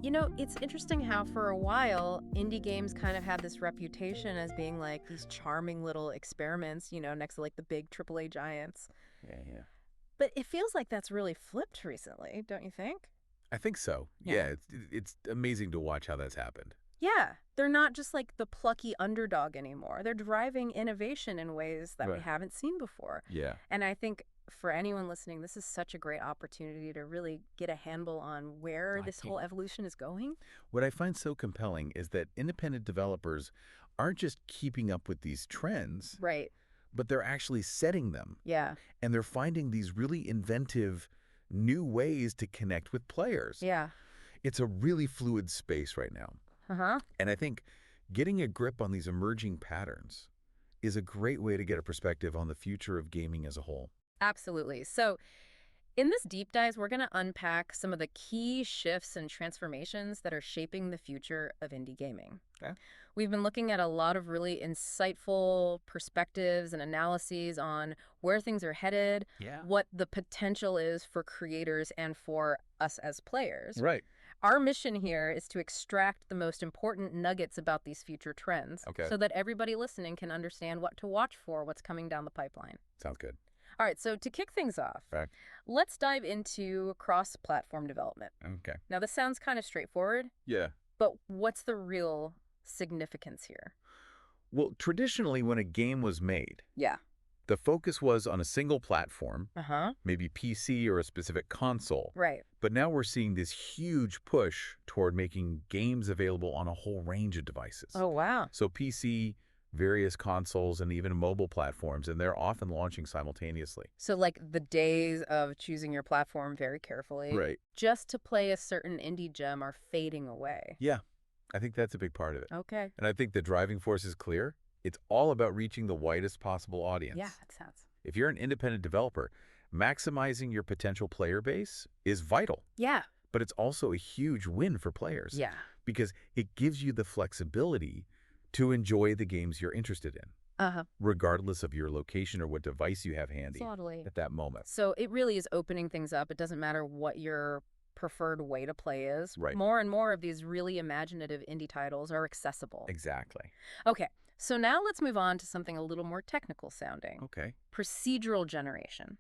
You know, it's interesting how for a while, indie games kind of had this reputation as being like these charming little experiments, next to like the big AAA giants. Yeah, yeah. But it feels like that's really flipped recently, don't you think? I think so. Yeah. Yeah, it's amazing to watch how that's happened. Yeah, they're not just like the plucky underdog anymore. They're driving innovation in ways that we Right. haven't seen before. Yeah. And I think for anyone listening, this is such a great opportunity to really get a handle on where I this can't. whole evolution is going. What I find so compelling is that independent developers aren't just keeping up with these trends, Right. but they're actually setting them. Yeah. And they're finding these really inventive new ways to connect with players. Yeah. It's a really fluid space right now. Uh-huh. And I think getting a grip on these emerging patterns is a great way to get a perspective on the future of gaming as a whole. Absolutely. So, in this deep dive, we're going to unpack some of the key shifts and transformations that are shaping the future of indie gaming. Okay. We've been looking at a lot of really insightful perspectives and analyses on where things are headed, Yeah. what the potential is for creators and for us as players. Right. Our mission here is to extract the most important nuggets about these future trends Okay. so that everybody listening can understand what to watch for, what's coming down the pipeline. Sounds good. All right, so to kick things off, Right. let's dive into cross-platform development. Okay. Now, this sounds kind of straightforward, Yeah. but what's the real significance here? Well, traditionally, when a game was made, Yeah. the focus was on a single platform, Uh-huh. maybe PC or a specific console. Right. But now we're seeing this huge push toward making games available on a whole range of devices. Oh, wow. So PC, various consoles, and even mobile platforms, and they're often launching simultaneously. So, like, the days of choosing your platform very carefully Right. just to play a certain indie gem are fading away. Yeah, I think that's a big part of it. Okay. And I think the driving force is clear. It's all about reaching the widest possible audience. Yeah, that sounds. If you're an independent developer, maximizing your potential player base is vital. Yeah. But it's also a huge win for players. Yeah. Because it gives you the flexibility to enjoy the games you're interested in, Uh-huh. regardless of your location or what device you have handy Totally. at that moment. So it really is opening things up. It doesn't matter what your preferred way to play is. Right. More and more of these really imaginative indie titles are accessible. Exactly. Okay, so now let's move on to something a little more technical sounding. Okay. Procedural generation.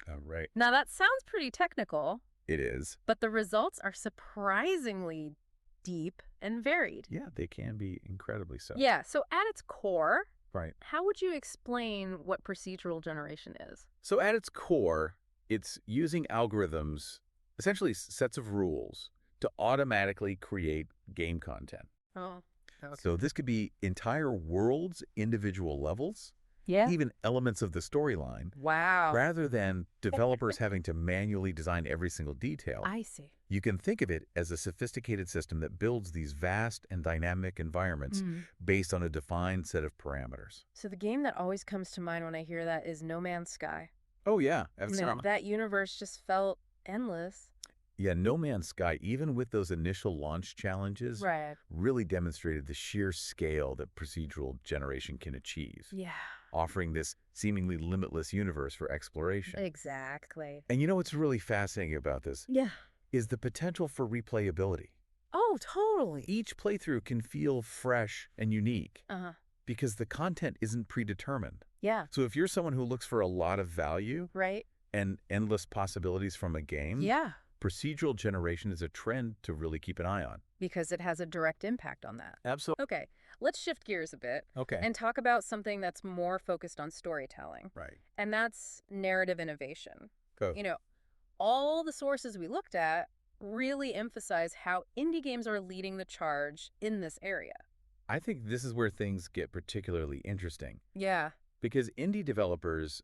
All right. Now that sounds pretty technical, It is. but the results are surprisingly deep and varied. Yeah, they can be incredibly so. Yeah, so at its core, Right. how would you explain what procedural generation is? So at its core, it's using algorithms, essentially sets of rules, to automatically create game content. Oh, okay. So this could be entire worlds, individual levels, Yeah. even elements of the storyline, Wow. rather than developers having to manually design every single detail. I see. You can think of it as a sophisticated system that builds these vast and dynamic environments based on a defined set of parameters. So the game that always comes to mind when I hear that is No Man's Sky. Oh, yeah. That universe just felt endless. Yeah, No Man's Sky, even with those initial launch challenges, Right. really demonstrated the sheer scale that procedural generation can achieve, Yeah. offering this seemingly limitless universe for exploration. Exactly. And you know what's really fascinating about this Yeah. is the potential for replayability. Oh, totally. Each playthrough can feel fresh and unique Uh-huh. because the content isn't predetermined. Yeah. So if you're someone who looks for a lot of value Right? and endless possibilities from a game, Yeah. procedural generation is a trend to really keep an eye on. Because it has a direct impact on that. Absolutely. Okay, let's shift gears a bit Okay. and talk about something that's more focused on storytelling. Right. And that's narrative innovation. Go. All the sources we looked at really emphasize how indie games are leading the charge in this area. I think this is where things get particularly interesting Yeah. because indie developers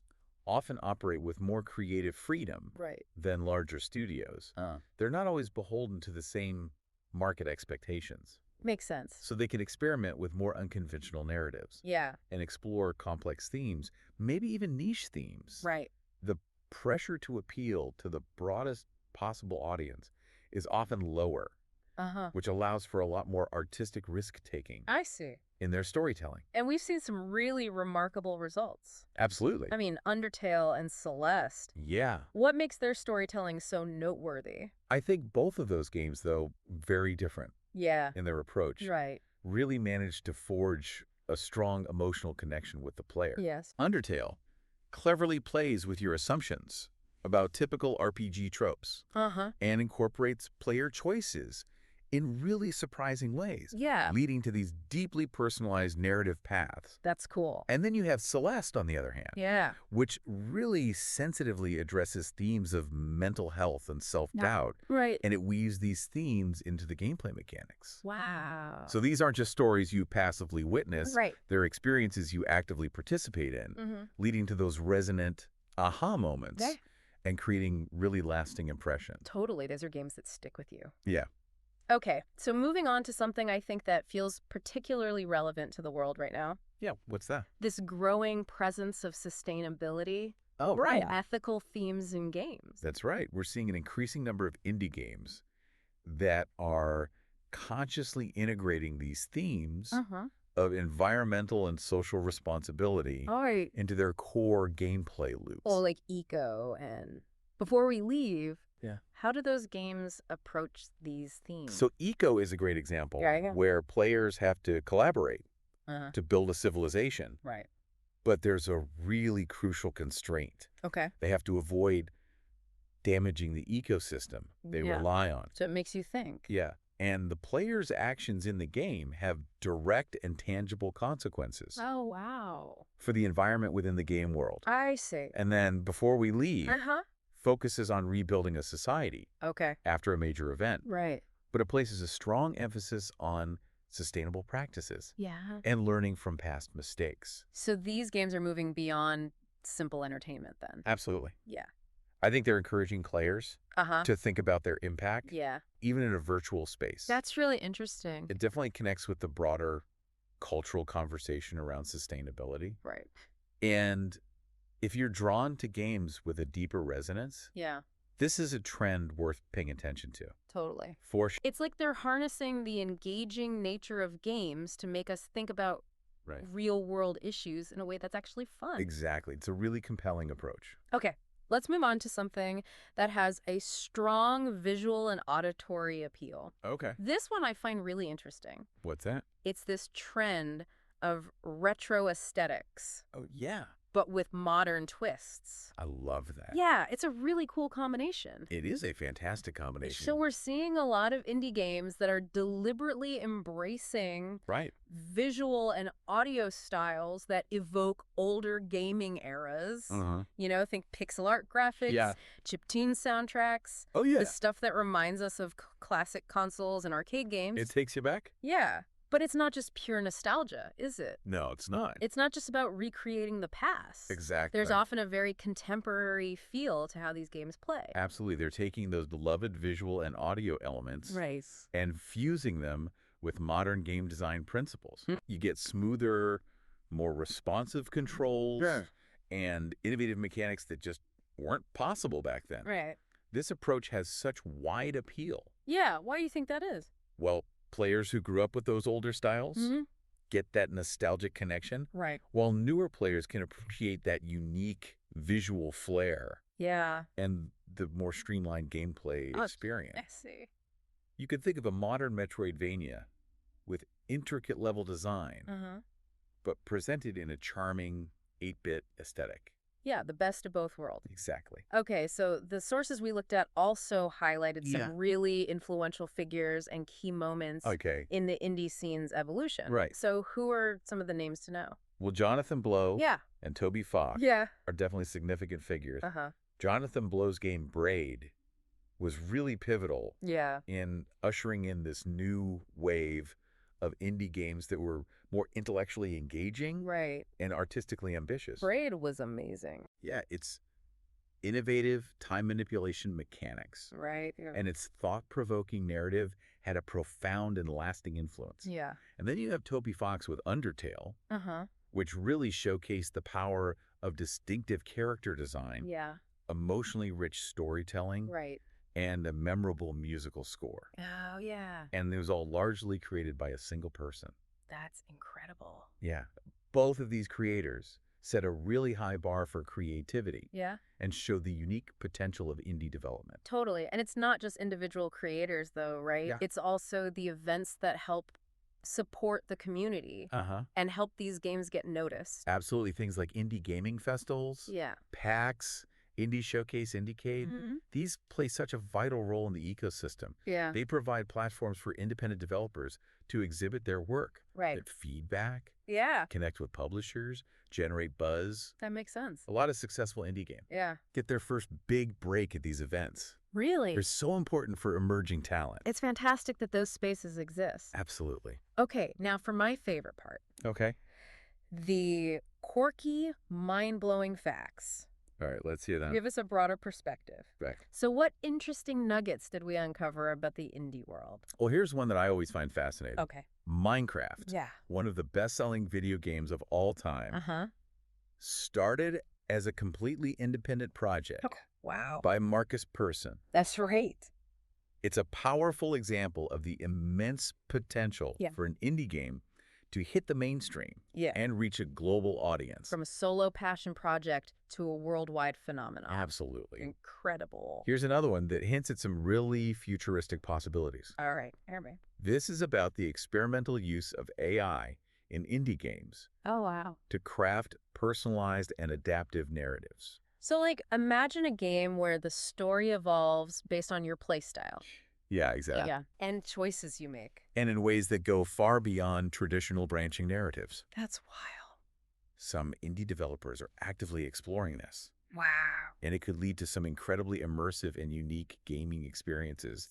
often operate with more creative freedom Right. than larger studios. They're not always beholden to the same market expectations, Makes sense. so they can experiment with more unconventional narratives Yeah. and explore complex themes, maybe even niche themes. Right. The pressure to appeal to the broadest possible audience is often lower, Uh-huh. which allows for a lot more artistic risk-taking. I see. in their storytelling. And we've seen some really remarkable results. Absolutely. I mean, Undertale and Celeste. Yeah. What makes their storytelling so noteworthy? I think both of those games, though, very different Yeah, in their approach, right. really managed to forge a strong emotional connection with the player. Yes. Undertale cleverly plays with your assumptions about typical RPG tropes Uh-huh. and incorporates player choices in really surprising ways, Yeah, leading to these deeply personalized narrative paths. that's cool. And then you have Celeste, on the other hand, Yeah. which really sensitively addresses themes of mental health and self-doubt, Right. and it weaves these themes into the gameplay mechanics. Wow. So these aren't just stories you passively witness, Right. they're experiences you actively participate in, Mm-hmm. leading to those resonant aha moments Yeah. and creating really lasting impressions. Totally. Those are games that stick with you. Yeah. Okay, so moving on to something I think that feels particularly relevant to the world right now. Yeah, what's that? This growing presence of sustainability Oh, and ethical themes in games. That's right. We're seeing an increasing number of indie games that are consciously integrating these themes Uh-huh. of environmental and social responsibility All right. into their core gameplay loops. Well, like eco and... Before we leave, Yeah. how do those games approach these themes? So Eco is a great example Yeah. where players have to collaborate Uh-huh. to build a civilization, Right. but there's a really crucial constraint. Okay. They have to avoid damaging the ecosystem they Yeah. rely on. So it makes you think. Yeah. And the player's actions in the game have direct and tangible consequences Oh, wow. for the environment within the game world. I see. And then before we leave, Uh-huh. focuses on rebuilding a society Okay. after a major event, Right. but it places a strong emphasis on sustainable practices Yeah. and learning from past mistakes. So these games are moving beyond simple entertainment then. Absolutely. Yeah. I think they're encouraging players Uh-huh. to think about their impact, Yeah. even in a virtual space. That's really interesting. It definitely connects with the broader cultural conversation around sustainability. Right. And if you're drawn to games with a deeper resonance, Yeah. this is a trend worth paying attention to. Totally. For sure. It's like they're harnessing the engaging nature of games to make us think about Right. real-world issues in a way that's actually fun. Exactly. It's a really compelling approach. Okay. Let's move on to something that has a strong visual and auditory appeal. Okay. This one I find really interesting. What's that? It's this trend of retro aesthetics, Oh, yeah. but with modern twists. I love that. Yeah, it's a really cool combination. It is a fantastic combination. So we're seeing a lot of indie games that are deliberately embracing Right. visual and audio styles that evoke older gaming eras. Uh-huh. You know, think pixel art graphics, Yeah. chiptune soundtracks, Oh, yeah. the stuff that reminds us of classic consoles and arcade games. It takes you back? Yeah. But it's not just pure nostalgia, is it? No, it's not. It's not just about recreating the past. Exactly. There's often a very contemporary feel to how these games play. Absolutely. They're taking those beloved visual and audio elements Right. and fusing them with modern game design principles. You get smoother, more responsive controls and innovative mechanics that just weren't possible back then. Right. This approach has such wide appeal. Yeah, why do you think that is? Well, players who grew up with those older styles Mm-hmm. get that nostalgic connection, Right. while newer players can appreciate that unique visual flair Yeah. and the more streamlined gameplay experience. I see. You could think of a modern Metroidvania with intricate level design, Uh-huh. but presented in a charming 8-bit aesthetic. Yeah, the best of both worlds. Exactly. Okay, so the sources we looked at also highlighted some really influential figures and key moments Okay. in the indie scene's evolution. Right. So who are some of the names to know? Well, Jonathan Blow Yeah. and Toby Fox Yeah. are definitely significant figures. Uh-huh. Jonathan Blow's game Braid was really pivotal Yeah. in ushering in this new wave of indie games that were more intellectually engaging Right. and artistically ambitious. Braid was amazing. Yeah, it's innovative time manipulation mechanics, Right. Yeah. and its thought-provoking narrative had a profound and lasting influence. Yeah. And then you have Toby Fox with Undertale, Uh-huh. which really showcased the power of distinctive character design, Yeah. emotionally rich storytelling, Right. and a memorable musical score. Oh, yeah. And it was all largely created by a single person. That's incredible. Yeah. Both of these creators set a really high bar for creativity Yeah. and show the unique potential of indie development. Totally. And it's not just individual creators, though, right? Yeah. It's also the events that help support the community and help these games get noticed. Absolutely. Things like indie gaming festivals, Yeah. PAX, Indie Showcase, Indiecade, these play such a vital role in the ecosystem. Yeah. They provide platforms for independent developers to exhibit their work, Right. get feedback, Yeah. connect with publishers, generate buzz. That makes sense. A lot of successful indie games Yeah. get their first big break at these events. Really? They're so important for emerging talent. It's fantastic that those spaces exist. Absolutely. Okay, now for my favorite part. Okay. The quirky, mind-blowing facts. All right, let's hear that. Give us a broader perspective. Right. So what interesting nuggets did we uncover about the indie world? Well, here's one that I always find fascinating. Okay. Minecraft, Yeah. one of the best-selling video games of all time, started as a completely independent project Wow. by Marcus Persson. That's right. It's a powerful example of the immense potential for an indie game to hit the mainstream and reach a global audience. From a solo passion project to a worldwide phenomenon. Absolutely. Incredible. Here's another one that hints at some really futuristic possibilities. All right. Everybody. This is about the experimental use of AI in indie games Oh, wow. to craft personalized and adaptive narratives. So, like, imagine a game where the story evolves based on your playstyle. Yeah, exactly. Yeah. And choices you make. And in ways that go far beyond traditional branching narratives. That's wild. Some indie developers are actively exploring this. Wow. And it could lead to some incredibly immersive and unique gaming experiences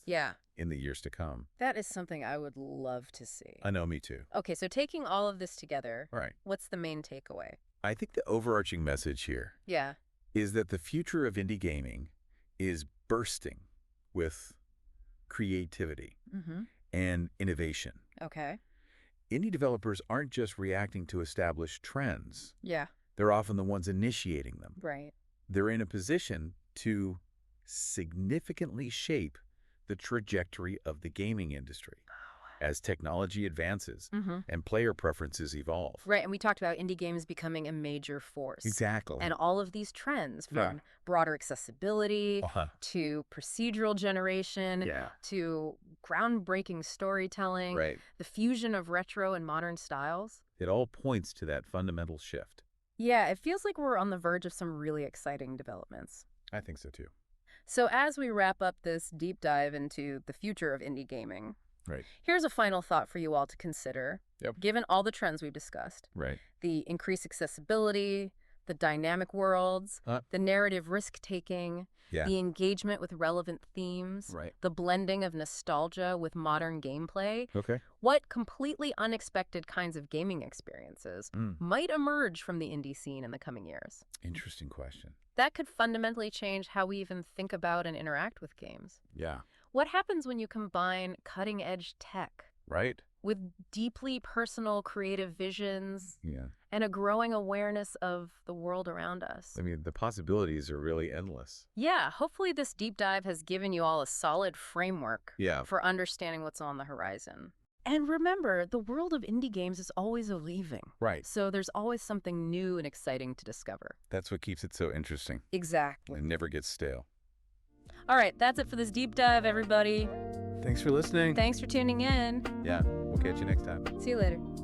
in the years to come. That is something I would love to see. I know, me too. Okay, so taking all of this together, what's the main takeaway? I think the overarching message here is that the future of indie gaming is bursting with creativity and innovation. Okay. Indie developers aren't just reacting to established trends. Yeah. They're often the ones initiating them. Right. They're in a position to significantly shape the trajectory of the gaming industry as technology advances and player preferences evolve. Right, and we talked about indie games becoming a major force. Exactly. And all of these trends, from broader accessibility to procedural generation to groundbreaking storytelling, the fusion of retro and modern styles. It all points to that fundamental shift. Yeah, it feels like we're on the verge of some really exciting developments. I think so too. So as we wrap up this deep dive into the future of indie gaming, here's a final thought for you all to consider. Given all the trends we've discussed, the increased accessibility, the dynamic worlds, the narrative risk-taking, the engagement with relevant themes, the blending of nostalgia with modern gameplay, what completely unexpected kinds of gaming experiences might emerge from the indie scene in the coming years? Interesting question. That could fundamentally change how we even think about and interact with games. Yeah. What happens when you combine cutting-edge tech with deeply personal creative visions and a growing awareness of the world around us? I mean, the possibilities are really endless. Yeah, hopefully this deep dive has given you all a solid framework for understanding what's on the horizon. And remember, the world of indie games is always evolving. So there's always something new and exciting to discover. That's what keeps it so interesting. Exactly. It never gets stale. All right, that's it for this deep dive, everybody. Thanks for listening. Thanks for tuning in. Yeah, we'll catch you next time. See you later.